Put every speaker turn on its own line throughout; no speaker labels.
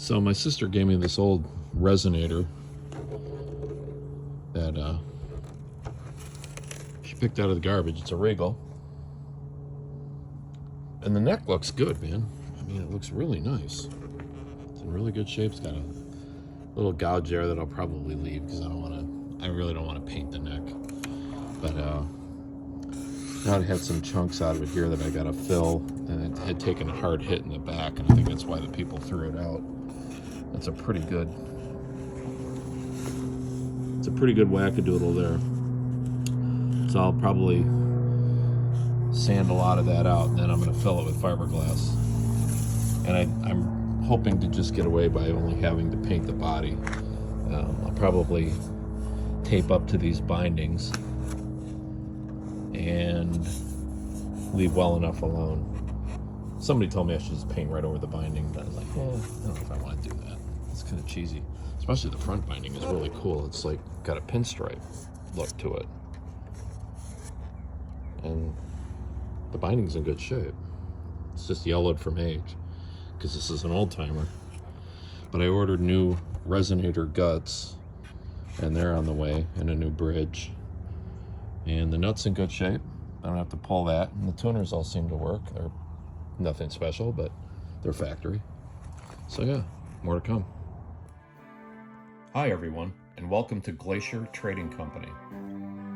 So my sister gave me this old Resonator that she picked out of the garbage. It's a Regal. And the neck looks good, man. I mean, it looks really nice. It's in really good shape. It's got a little gouge there that I'll probably leave because I really don't want to paint the neck. But now it had some chunks out of it here that I gotta fill, and it had taken a hard hit in the back, and I think that's why the people threw it out. That's a pretty good wackadoodle there. So I'll probably sand a lot of that out, and then I'm going to fill it with fiberglass. And I'm hoping to just get away by only having to paint the body. I'll probably tape up to these bindings and leave well enough alone. Somebody told me I should just paint right over the binding, but I was like, I don't know if I want to do that. It's kind of cheesy. Especially the front binding is really cool. It's like got a pinstripe look to it. And the binding's in good shape. It's just yellowed from age because this is an old timer. But I ordered new Resonator guts, and they're on the way, and a new bridge. And the nut's in good shape. I don't have to pull that. And the tuners all seem to work. They're nothing special, but they're factory. So yeah, more to come. Hi everyone, and welcome to Glacier Trading Company.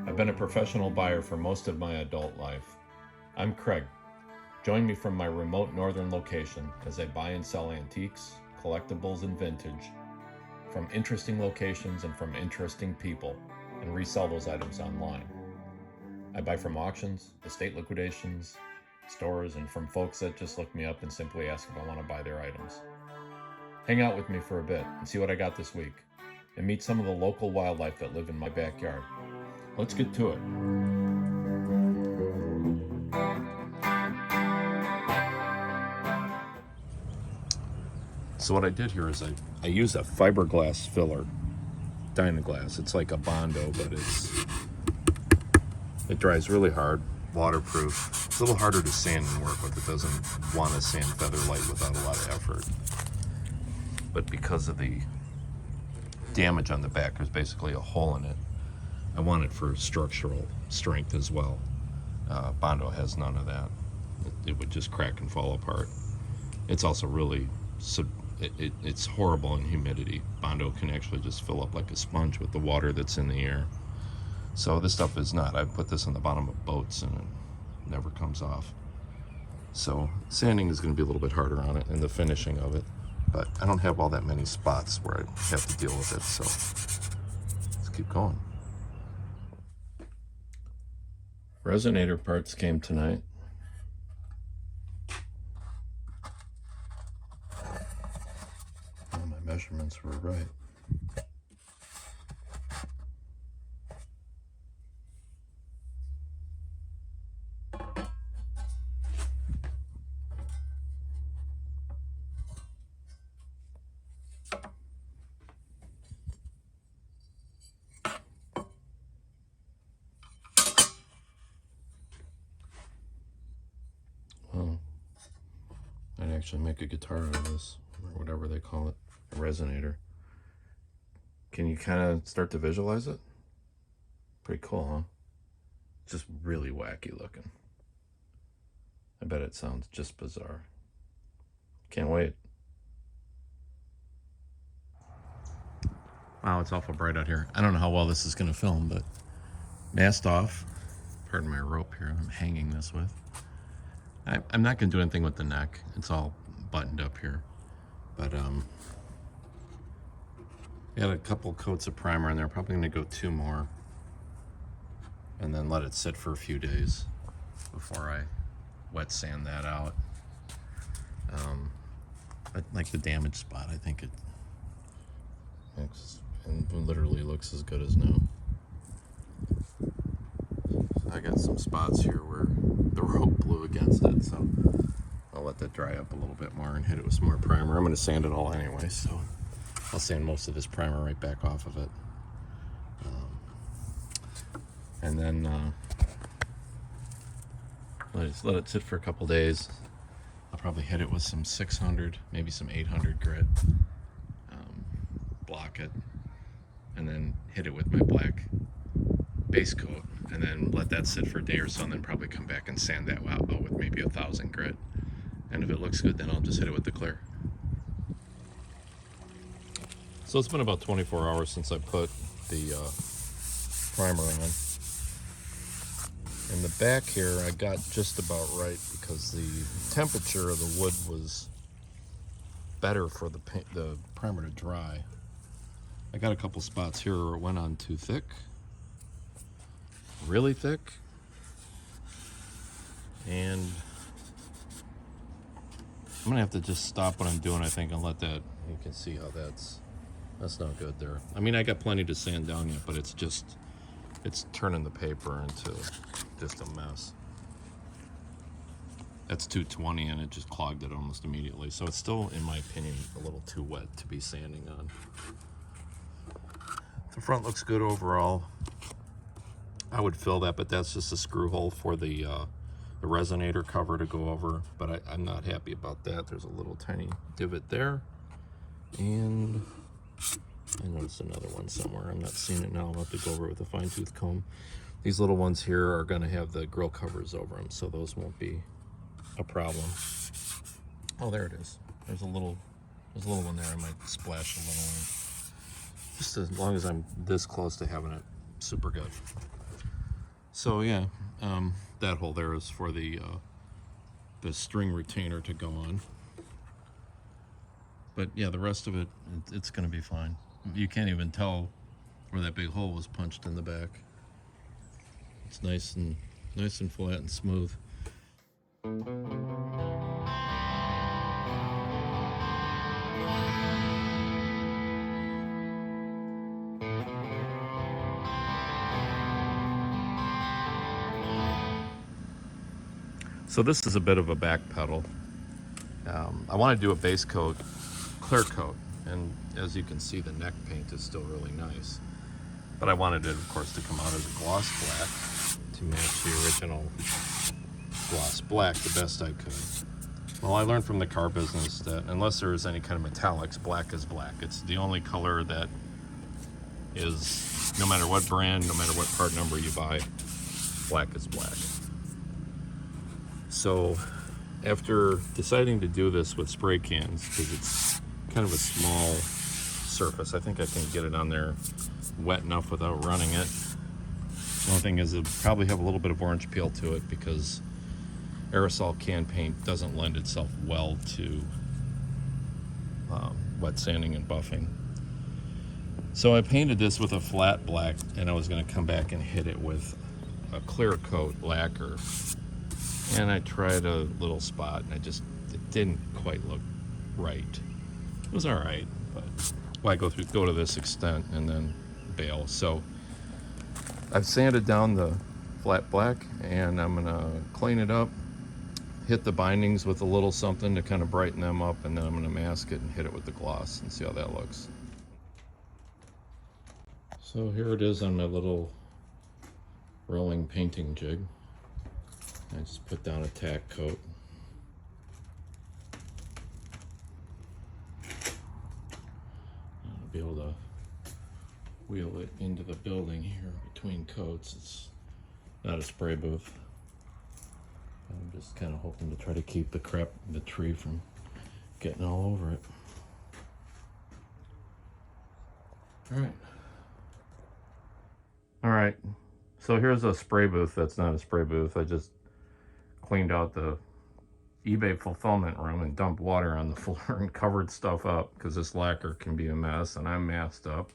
I've been a professional buyer for most of my adult life. I'm Craig. Join me from my remote northern location as I buy and sell antiques, collectibles, and vintage from interesting locations and from interesting people, and resell those items online. I buy from auctions, estate liquidations, stores, and from folks that just look me up and simply ask if I want to buy their items. Hang out with me for a bit and see what I got this week, and meet some of the local wildlife that live in my backyard. Let's get to it. So what I did here is I used a fiberglass filler, Dynaglass. It's like a Bondo, but it dries really hard, waterproof. It's a little harder to sand and work with. It doesn't want to sand feather light without a lot of effort. But because of the damage on the back, there's basically a hole in it. I want it for structural strength as well. Bondo has none of that. It would just crack and fall apart. It's also really, it's horrible in humidity. Bondo can actually just fill up like a sponge with the water that's in the air. So this stuff is not. I put this on the bottom of boats and it never comes off. So sanding is going to be a little bit harder on it, and the finishing of it. But I don't have all that many spots where I have to deal with it, so let's keep going. Resonator parts came tonight. Oh, my measurements were right. I'd actually make a guitar out of this, or whatever they call it, a resonator. Can you kind of start to visualize it? Pretty cool, huh? Just really wacky looking. I bet it sounds just bizarre. Can't wait. Wow, it's awful bright out here. I don't know how well this is going to film, but mast off. Pardon my rope here I'm hanging this with. I'm not going to do anything with the neck. It's all buttoned up here. But got a couple coats of primer in there. Probably going to go 2 more. And then let it sit for a few days before I wet sand that out. I like the damaged spot. I think it literally looks as good as new. I got some spots here where the rope blew against it, so I'll let that dry up a little bit more and hit it with some more primer. I'm going to sand it all anyway, so I'll sand most of this primer right back off of it. And then let it sit for a couple days. I'll probably hit it with some 600, maybe some 800 grit, block it, and then hit it with my black base coat, and then let that sit for a day or so, and then probably come back and sand that out with maybe 1,000 grit. And if it looks good, then I'll just hit it with the clear. So it's been about 24 hours since I put the primer on. In the back here, I got just about right because the temperature of the wood was better for the primer to dry. I got a couple spots here where it went on too thick, really thick, and I'm gonna have to just stop what I'm doing, I think, and let that, you can see how that's not good there. I mean, I got plenty to sand down yet, but it's turning the paper into just a mess. That's 220 and it just clogged it almost immediately. So it's still, in my opinion, a little too wet to be sanding on. The front looks good overall. I would fill that, but that's just a screw hole for the resonator cover to go over. But I'm not happy about that. There's a little tiny divot there. And I noticed another one somewhere. I'm not seeing it now. I'll have to go over it with a fine-tooth comb. These little ones here are going to have the grill covers over them, so those won't be a problem. Oh, there it is. There's a little one there. I might splash a little in. Just as long as I'm this close to having it super good. So yeah, that hole there is for the string retainer to go on. But yeah, the rest of it, it's going to be fine. You can't even tell where that big hole was punched in the back. It's nice and flat and smooth. So this is a bit of a back pedal. I want to do a base coat, clear coat, and as you can see, the neck paint is still really nice. But I wanted it, of course, to come out as a gloss black to match the original gloss black the best I could. Well, I learned from the car business that unless there is any kind of metallics, black is black. It's the only color that is, no matter what brand, no matter what part number you buy, black is black. So after deciding to do this with spray cans, because it's kind of a small surface, I think I can get it on there wet enough without running it. One thing is it'll probably have a little bit of orange peel to it because aerosol can paint doesn't lend itself well to wet sanding and buffing. So I painted this with a flat black, and I was going to come back and hit it with a clear coat lacquer. And I tried a little spot, and it didn't quite look right. It was all right, but why go to this extent and then bail? So I've sanded down the flat black, and I'm gonna clean it up, hit the bindings with a little something to kind of brighten them up, and then I'm gonna mask it and hit it with the gloss and see how that looks. So here it is on my little rolling painting jig. I just put down a tack coat. I'll be able to wheel it into the building here between coats. It's not a spray booth. I'm just kind of hoping to try to keep the tree from getting all over it. All right. So here's a spray booth that's not a spray booth. I just cleaned out the eBay fulfillment room and dumped water on the floor and covered stuff up because this lacquer can be a mess, and I'm masked up.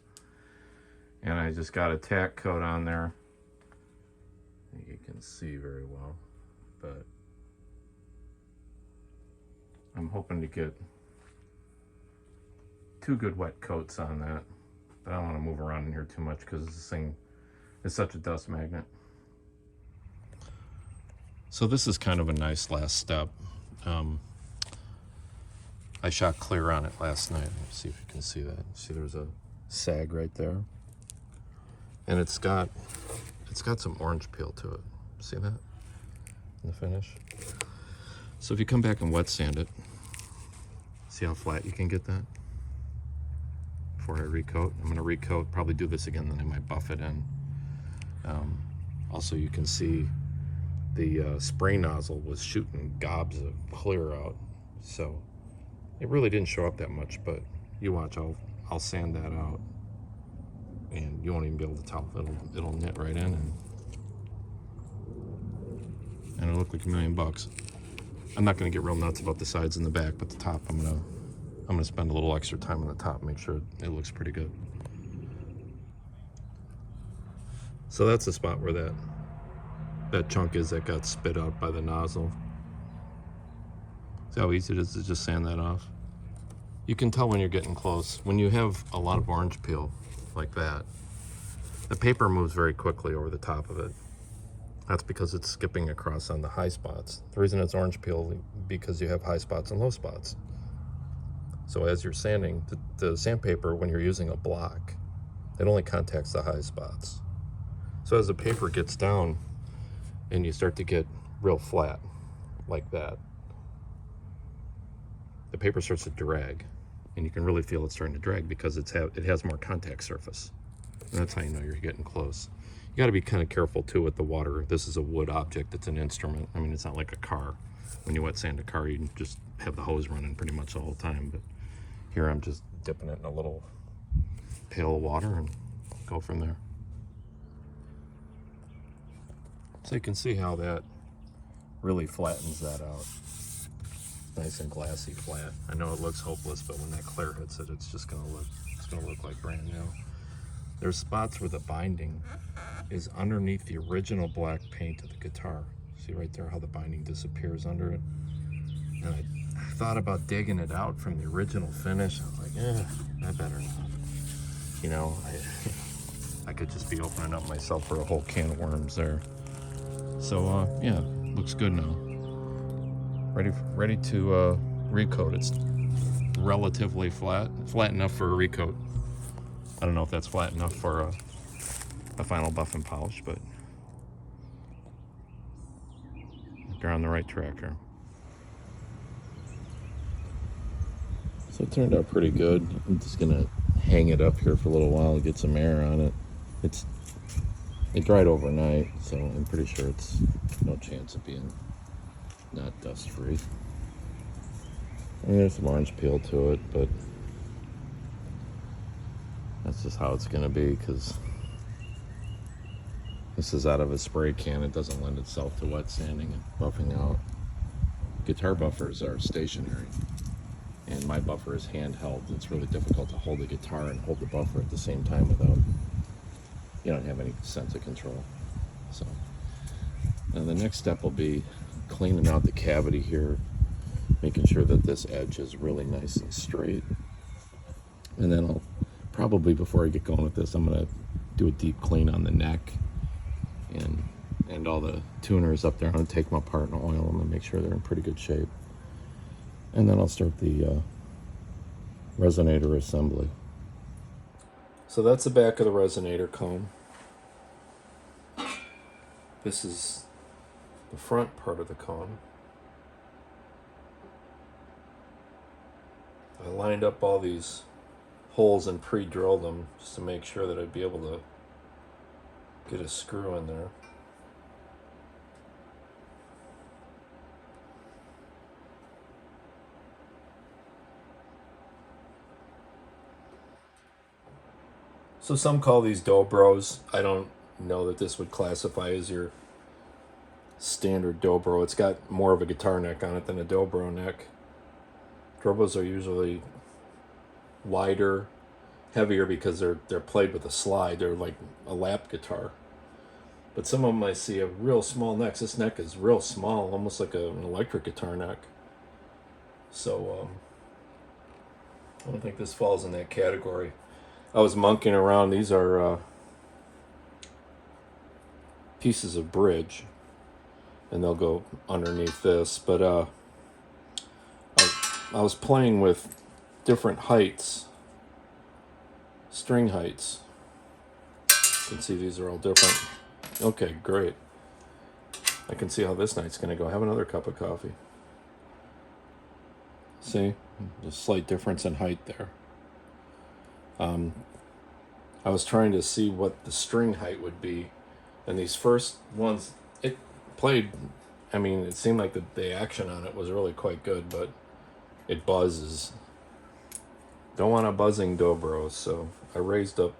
And I just got a tack coat on there. I think you can see very well, but I'm hoping to get 2 good wet coats on that. But I don't want to move around in here too much because this thing is such a dust magnet. So this is kind of a nice last step. I shot clear on it last night. Let's see if you can see that. See, there's a sag right there, and it's got some orange peel to it. See that in the finish? So if you come back and wet sand it, see how flat you can get that? before I recoat. I'm going to recoat, probably do this again, then I might buff it in. Also, you can see the spray nozzle was shooting gobs of clear out, so it really didn't show up that much, but you watch, I'll sand that out, and you won't even be able to tell. It'll knit right in, and it'll look like $1,000,000. I'm not going to get real nuts about the sides and the back, but the top, I'm gonna spend a little extra time on the top, make sure it looks pretty good. So that's the spot where that chunk is that got spit out by the nozzle. See how easy it is to just sand that off? You can tell when you're getting close. When you have a lot of orange peel like that, the paper moves very quickly over the top of it. That's because it's skipping across on the high spots. The reason it's orange peel because you have high spots and low spots. So as you're sanding, the sandpaper, when you're using a block, it only contacts the high spots. So as the paper gets down and you start to get real flat like that, the paper starts to drag, and you can really feel it starting to drag because it has more contact surface. And that's how you know you're getting close. You got to be kind of careful too with the water. This is a wood object. It's an instrument. I mean, it's not like a car. When you wet sand a car, you can just have the hose running pretty much all the time. But here I'm just dipping it in a little pail of water and go from there. So you can see how that really flattens that out. Nice and glassy flat. I know it looks hopeless, but when that clear hits it, it's gonna look like brand new. There's spots where the binding is underneath the original black paint of the guitar. See right there how the binding disappears under it? And I thought about digging it out from the original finish. I was like, I better not. You know, I could just be opening up myself for a whole can of worms there. So yeah, looks good now. Ready to recoat. It's relatively flat enough for a recoat. I don't know if that's flat enough for a final buff and polish, but you're on the right track here. So it turned out pretty good. I'm just gonna hang it up here for a little while and get some air on it. It dried overnight, so I'm pretty sure it's no chance of being not dust free. I mean, there's some orange peel to it, but that's just how it's gonna be because this is out of a spray can. It doesn't lend itself to wet sanding and buffing out. Guitar buffers are stationary, and my buffer is handheld. It's really difficult to hold the guitar and hold the buffer at the same time without, you don't have any sense of control. So now the next step will be cleaning out the cavity here, making sure that this edge is really nice and straight. And then I'll probably, before I get going with this, I'm gonna do a deep clean on the neck and all the tuners up there. I'm gonna take them apart and oil them and make sure they're in pretty good shape. And then I'll start the resonator assembly. So that's the back of the resonator cone. This is the front part of the cone. I lined up all these holes and pre-drilled them just to make sure that I'd be able to get a screw in there. So some call these Dobros. I don't know that this would classify as your standard Dobro. It's got more of a guitar neck on it than a Dobro neck. Dobros are usually wider, heavier because they're played with a slide. They're like a lap guitar. But some of them I see have real small necks. This neck is real small, almost like an electric guitar neck. So I don't think this falls in that category. I was monkeying around. These are pieces of bridge, and they'll go underneath this. But I was playing with different heights, string heights. You can see these are all different. Okay, great. I can see how this night's going to go. Have another cup of coffee. See? There's a slight difference in height there.
I was trying to see what the string height would be, and these first ones, it played. I mean, it seemed like the action on it was really quite good, but it buzzes. Don't want a buzzing dobro, so I raised up.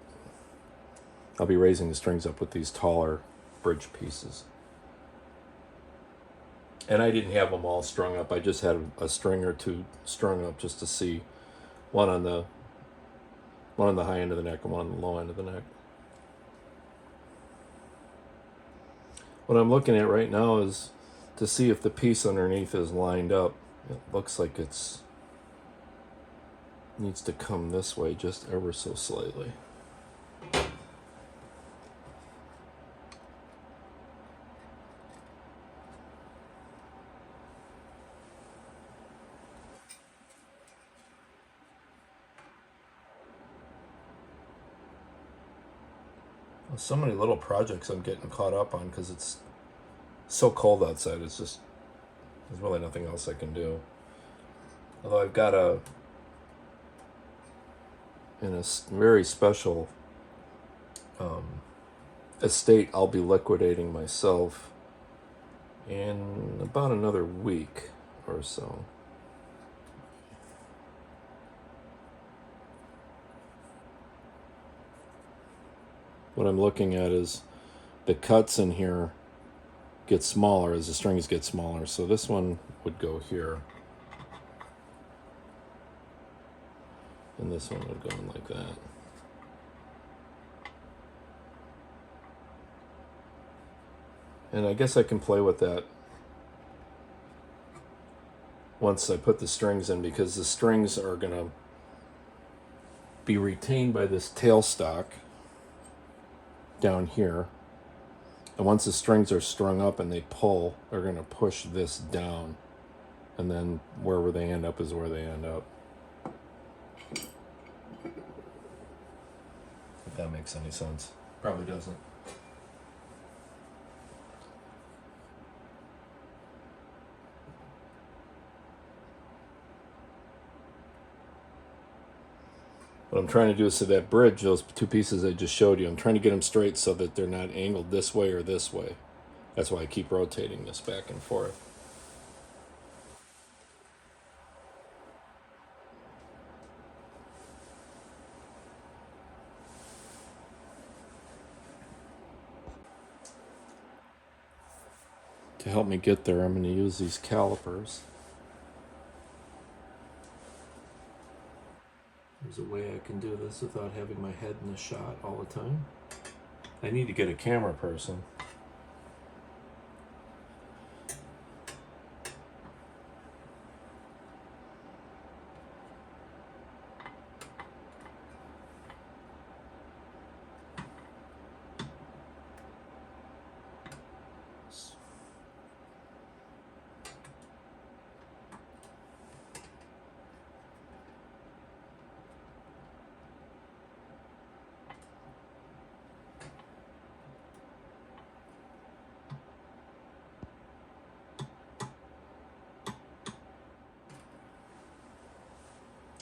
I'll be raising the strings up with these taller bridge pieces. And I didn't have them all strung up. I just had a string or two strung up just to see, one on the high end of the neck and one on the low end of the neck. What I'm looking at right now is to see if the piece underneath is lined up. It looks like it's needs to come this way just ever so slightly. So many little projects I'm getting caught up on because it's so cold outside. It's just, there's really nothing else I can do. Although I've got in a very special estate I'll be liquidating myself in about another week or so. What I'm looking at is the cuts in here get smaller as the strings get smaller. So this one would go here. And this one would go in like that. And I guess I can play with that once I put the strings in, because the strings are going to be retained by this tailstock down here. And once the strings are strung up and they pull, they're going to push this down. And then wherever they end up is where they end up. If that makes any sense. Probably doesn't. What I'm trying to do is, so that bridge, those two pieces I just showed you, I'm trying to get them straight so that they're not angled this way or this way. That's why I keep rotating this back and forth. To help me get there, I'm going to use these calipers. There's a way I can do this without having my head in the shot all the time. I need to get a camera person.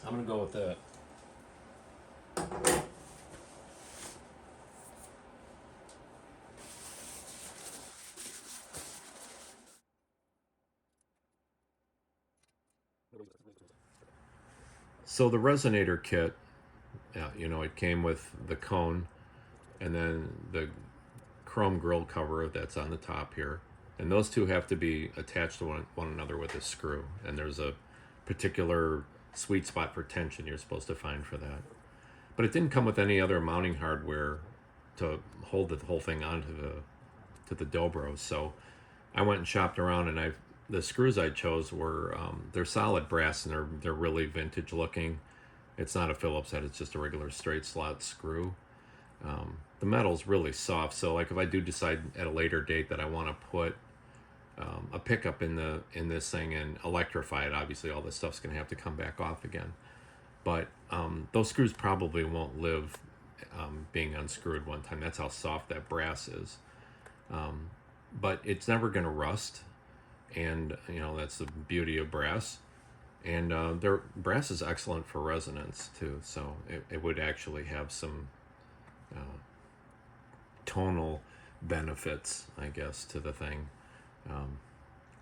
I'm going to go with that. So the Resonator kit, you know, it came with the cone and then the chrome grill cover that's on the top here. And those two have to be attached to one another with a screw. And there's a particular sweet spot for tension you're supposed to find for that. But it didn't come with any other mounting hardware to hold the whole thing onto the Dobro. So I went and shopped around, and the screws I chose were they're solid brass, and they're really vintage looking. It's not a Phillips head; it's just a regular straight slot screw. The metal's really soft, so like if I do decide at a later date that I want to put a pickup in this thing and electrify it, obviously all this stuff's going to have to come back off again. But those screws probably won't live being unscrewed one time. That's how soft that brass is. But it's never going to rust, and you know that's the beauty of brass. And their brass is excellent for resonance too, so it would actually have some tonal benefits, I guess, to the thing um,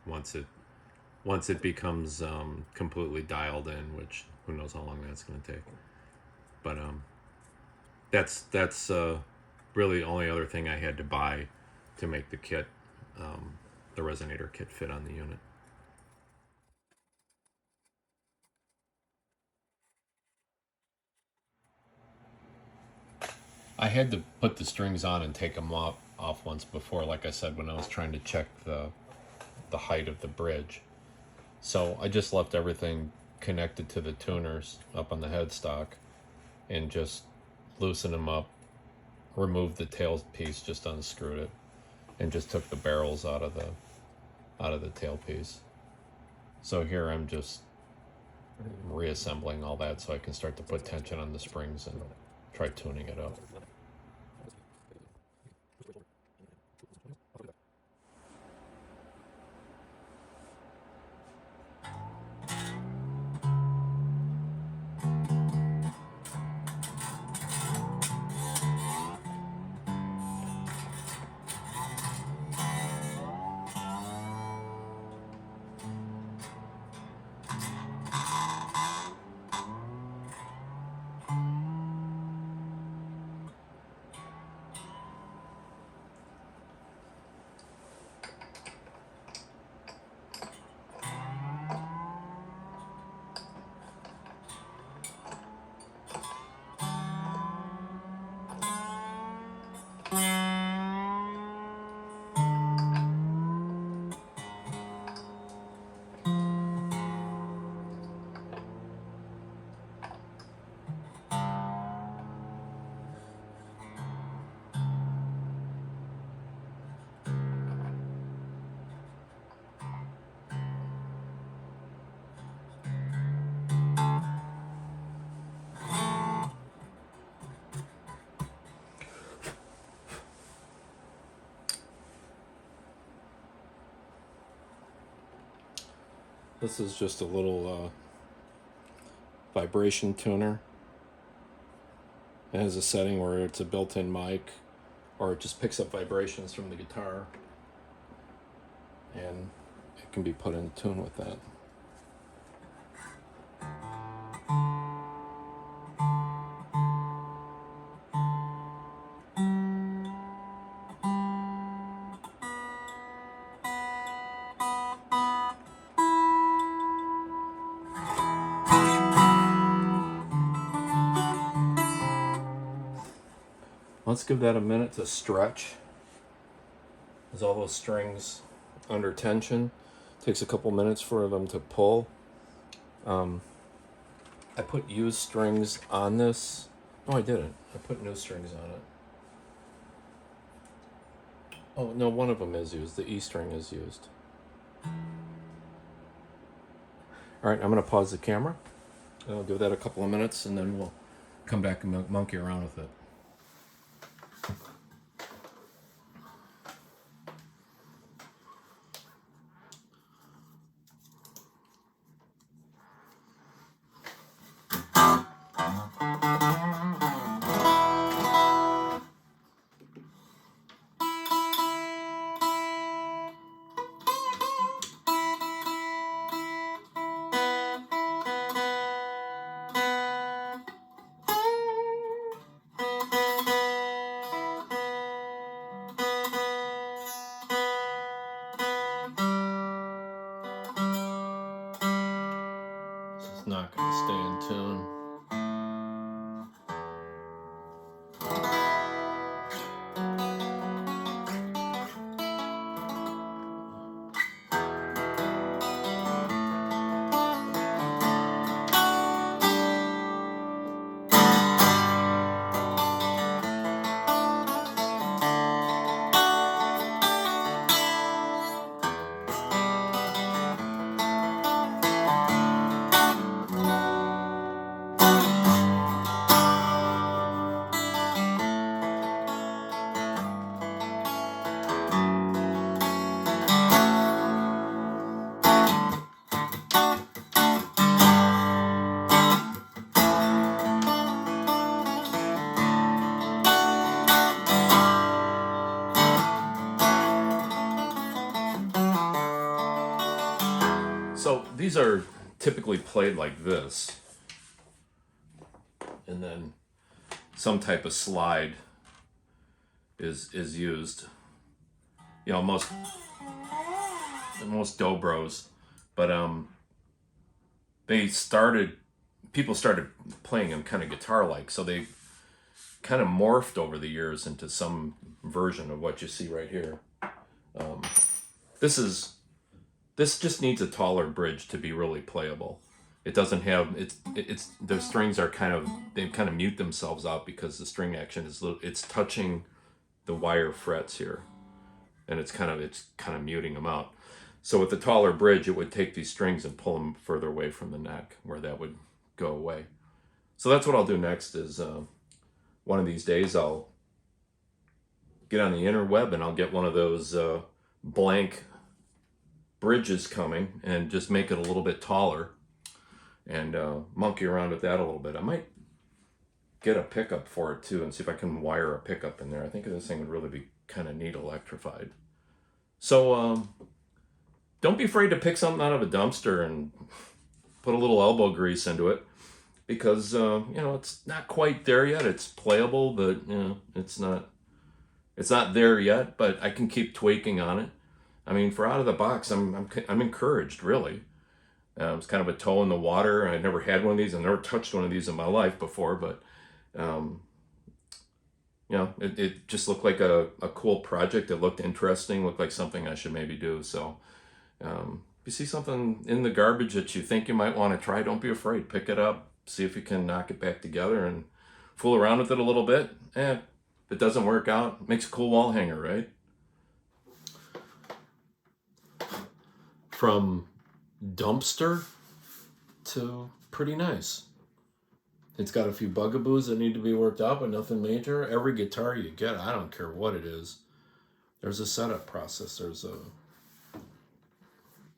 once it becomes completely dialed in, which who knows how long that's going to take. But that's really the only other thing I had to buy to make the kit, the Resonator kit, fit on the unit. I had to put the strings on and take them off once before, like I said, when I was trying to check the height of the bridge. So I just left everything connected to the tuners up on the headstock and just loosened them up, removed the tail piece, just unscrewed it, and just took the barrels out of the tailpiece. So here I'm just reassembling all that so I can start to put tension on the springs and try tuning it up. This is just a little vibration tuner. It has a setting where it's a built-in mic, or it just picks up vibrations from the guitar, and it can be put in tune with that. Let's give that a minute to stretch. There's all those strings under tension. It takes a couple minutes for them to pull. I put used strings on this. No, I didn't. I put new strings on it. Oh, no, one of them is used. The E string is used. All right, I'm going to pause the camera. I'll give that a couple of minutes, and then we'll come back and monkey around with it. It's not going to stay in tune. these are typically played like this, and then some type of slide is used. You know, most Dobros, but people started playing them kind of guitar-like, so they kind of morphed over the years into some version of what you see right here. This just needs a taller bridge to be really playable. It doesn't have, the strings are they kind of mute themselves out because the string action is it's touching the wire frets here, and it's kind of muting them out. So with the taller bridge, it would take these strings and pull them further away from the neck, where that would go away. So that's what I'll do next. Is one of these days I'll get on the interweb and I'll get one of those blank bridges coming and just make it a little bit taller, and monkey around with that a little bit. I might get a pickup for it too and see if I can wire a pickup in there. I think this thing would really be kind of neat electrified. So don't be afraid to pick something out of a dumpster and put a little elbow grease into it, because you know, it's not quite there yet. It's playable, but you know, it's not there yet, but I can keep tweaking on it. I mean, for out of the box, I'm encouraged, really. It's kind of a toe in the water. I never had one of these. I never touched one of these in my life before, but you know, it just looked like a cool project. It looked interesting, looked like something I should maybe do. So if you see something in the garbage that you think you might want to try, don't be afraid. Pick it up, see if you can knock it back together and fool around with it a little bit. If it doesn't work out, it makes a cool wall hanger, right? From dumpster to pretty nice. It's got a few bugaboos that need to be worked out, but nothing major. Every guitar you get, I don't care what it is, there's a setup process.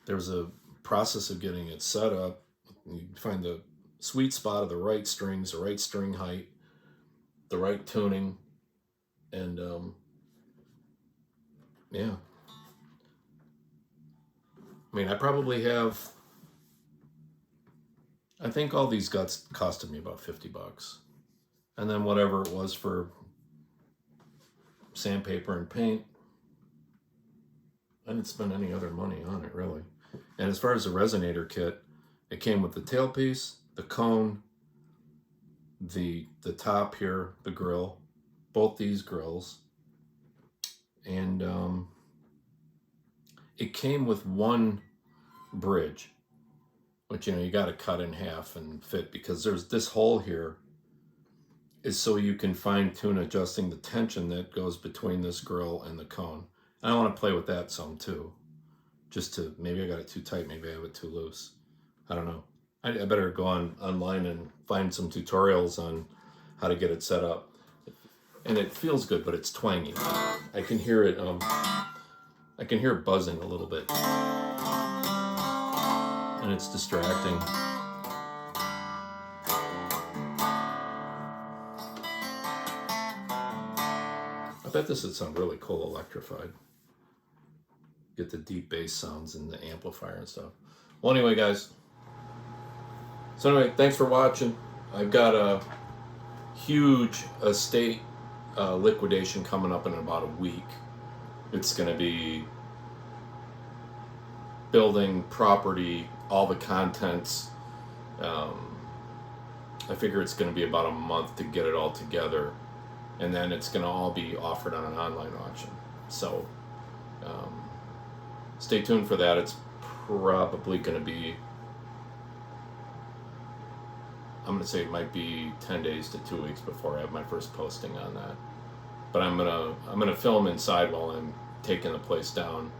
There's a process of getting it set up. You find the sweet spot of the right strings, the right string height, the right tuning, and yeah. I mean, I probably have, I think all these guts costed me about $50. And then whatever it was for sandpaper and paint. I didn't spend any other money on it, really. And as far as the Resonator kit, it came with the tailpiece, the cone, the top here, the grill, both these grills. And it came with one bridge, which, you know, you got to cut in half and fit, because there's this hole here is so you can fine tune adjusting the tension that goes between this grill and the cone. And I want to play with that some too, just to, maybe I got it too tight, maybe I have it too loose. I don't know. I better go online and find some tutorials on how to get it set up. And it feels good, but it's twangy. I can hear it. I can hear it buzzing a little bit, and it's distracting. I bet this would sound really cool electrified. Get the deep bass sounds in the amplifier and stuff. Well, anyway, guys. So anyway, thanks for watching. I've got a huge estate liquidation coming up in about a week. It's going to be building, property, all the contents. I figure it's going to be about a month to get it all together, and then it's going to all be offered on an online auction. So stay tuned for that. It's probably going to be, I'm going to say it might be 10 days to 2 weeks before I have my first posting on that. But I'm gonna film inside while I'm taking the place down,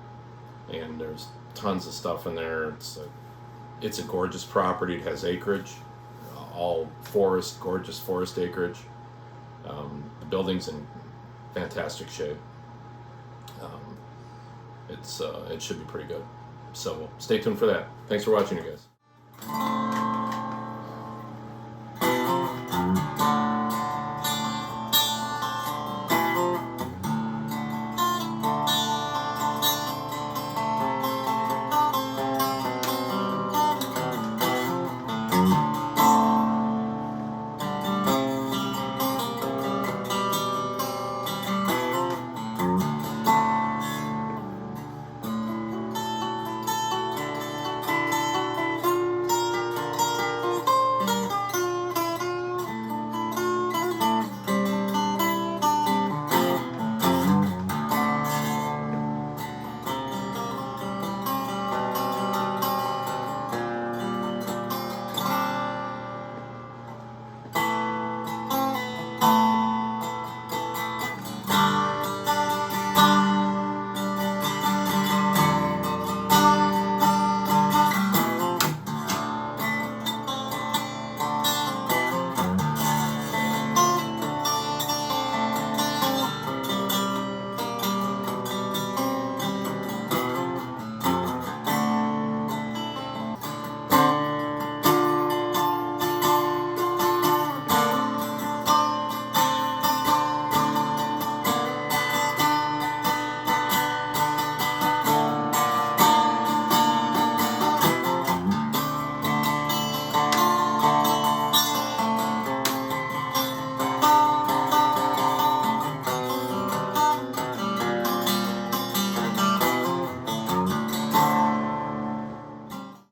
and there's tons of stuff in there. It's a gorgeous property. It has acreage, all forest, gorgeous forest acreage. The building's in fantastic shape. It should be pretty good. So stay tuned for that. Thanks for watching, you guys.